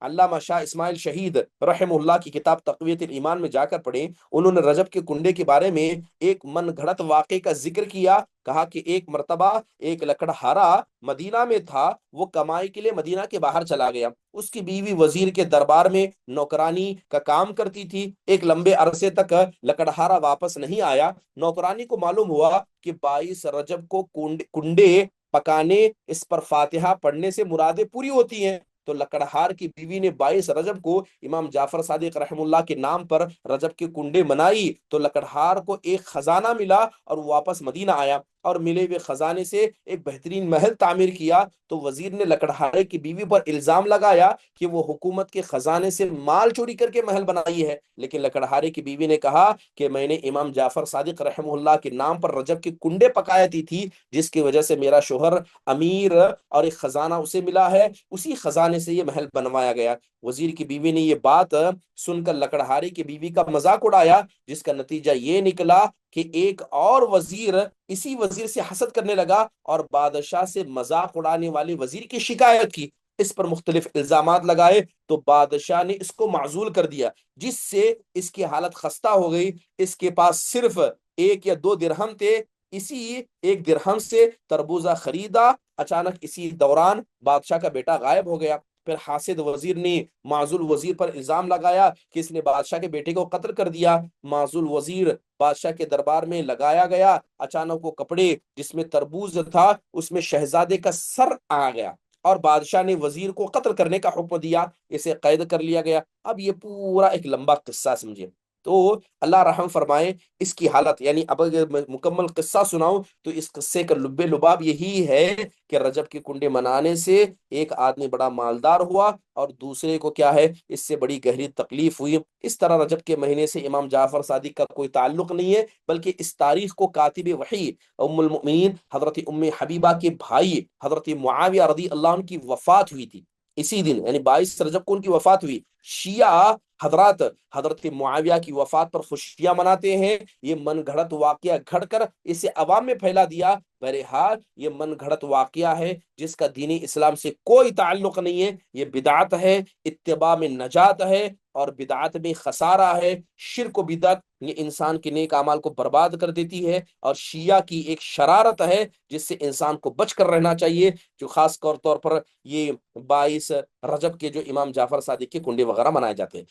علامہ شاہ اسماعیل شہید رحم اللہ کی کتاب تقویت الایمان میں جا کر پڑھیں، انہوں نے رجب کے کنڈے کے بارے میں ایک من گھڑت واقعے کا ذکر کیا. کہا کہ ایک مرتبہ ایک لکڑہارا مدینہ میں تھا، وہ کمائی کے لیے مدینہ کے باہر چلا گیا. اس کی بیوی وزیر کے دربار میں نوکرانی کا کام کرتی تھی. ایک لمبے عرصے تک لکڑہارا واپس نہیں آیا. نوکرانی کو معلوم ہوا کہ 22 رجب کو کنڈے پکانے، اس پر فاتحہ پڑھنے سے مرادیں پوری ہوتی ہیں. تو لکڑہار کی بیوی نے 22 رجب کو امام جعفر صادق رحم اللہ کے نام پر رجب کے کنڈے منائی. تو لکڑہار کو ایک خزانہ ملا اور وہ واپس مدینہ آیا اور ملے ہوئے خزانے سے ایک بہترین محل تعمیر کیا. تو وزیر نے لکڑہارے کی بیوی پر الزام لگایا کہ وہ حکومت کے خزانے سے مال چوری کر کے محل بنائی ہے. لیکن لکڑہارے کی بیوی نے کہا کہ میں نے امام جعفر صادق رحم اللہ کے نام پر رجب کے کنڈے پکائی تھی، جس کی وجہ سے میرا شوہر امیر اور ایک خزانہ اسے ملا ہے، اسی خزانے سے یہ محل بنوایا گیا. وزیر کی بیوی نے یہ بات سن کر لکڑہاری کی بیوی کا مذاق اڑایا، جس کا نتیجہ یہ نکلا کہ ایک اور وزیر اسی وزیر سے حسد کرنے لگا اور بادشاہ سے مذاق اڑانے والے وزیر کی شکایت کی. اس پر مختلف الزامات لگائے تو بادشاہ نے اس کو معزول کر دیا، جس سے اس کی حالت خستہ ہو گئی. اس کے پاس صرف 1 یا 2 درہم تھے. اسی 1 درہم سے تربوزہ خریدا. اچانک اسی دوران بادشاہ کا بیٹا غائب ہو گیا. پھر حاسد وزیر نے معزول وزیر پر الزام لگایا کہ اس نے بادشاہ کے بیٹے کو قتل کر دیا. معزول وزیر بادشاہ کے دربار میں لگایا گیا. اچانک وہ کپڑے جس میں تربوز تھا اس میں شہزادے کا سر آ گیا اور بادشاہ نے وزیر کو قتل کرنے کا حکم دیا. اسے قید کر لیا گیا. اب یہ پورا ایک لمبا قصہ سمجھے. تو اللہ رحم فرمائے، اس کی حالت یعنی اب اگر میں مکمل قصہ سناؤں تو اس قصے کا لب لباب یہی ہے کہ رجب کے کنڈے منانے سے ایک آدمی بڑا مالدار ہوا اور دوسرے کو کیا ہے، اس سے بڑی گہری تکلیف ہوئی. اس طرح رجب کے مہینے سے امام جعفر صادق کا کوئی تعلق نہیں ہے، بلکہ اس تاریخ کو کاتب وحی ام المؤمنین حضرت ام حبیبہ کے بھائی حضرت معاویہ رضی اللہ عنہ کی وفات ہوئی تھی. اسی دن یعنی 22 رجب کو ان کی وفات ہوئی. شیعہ حضرات حضرت معاویہ کی وفات پر خوشیاں مناتے ہیں. یہ من گھڑت واقعہ گھڑ کر اسے عوام میں پھیلا دیا. بہرحال یہ من گھڑت واقعہ ہے جس کا دین اسلام سے کوئی تعلق نہیں ہے. یہ بدعت ہے، اتباع میں نجات ہے اور بدعت میں خسارہ ہے. شرک و بدعت یہ انسان کے نیک اعمال کو برباد کر دیتی ہے اور شیعہ کی ایک شرارت ہے جس سے انسان کو بچ کر رہنا چاہیے، جو خاص طور پر یہ 22 رجب کے جو امام جعفر صادق کے کنڈے وغیرہ منائے جاتے ہیں.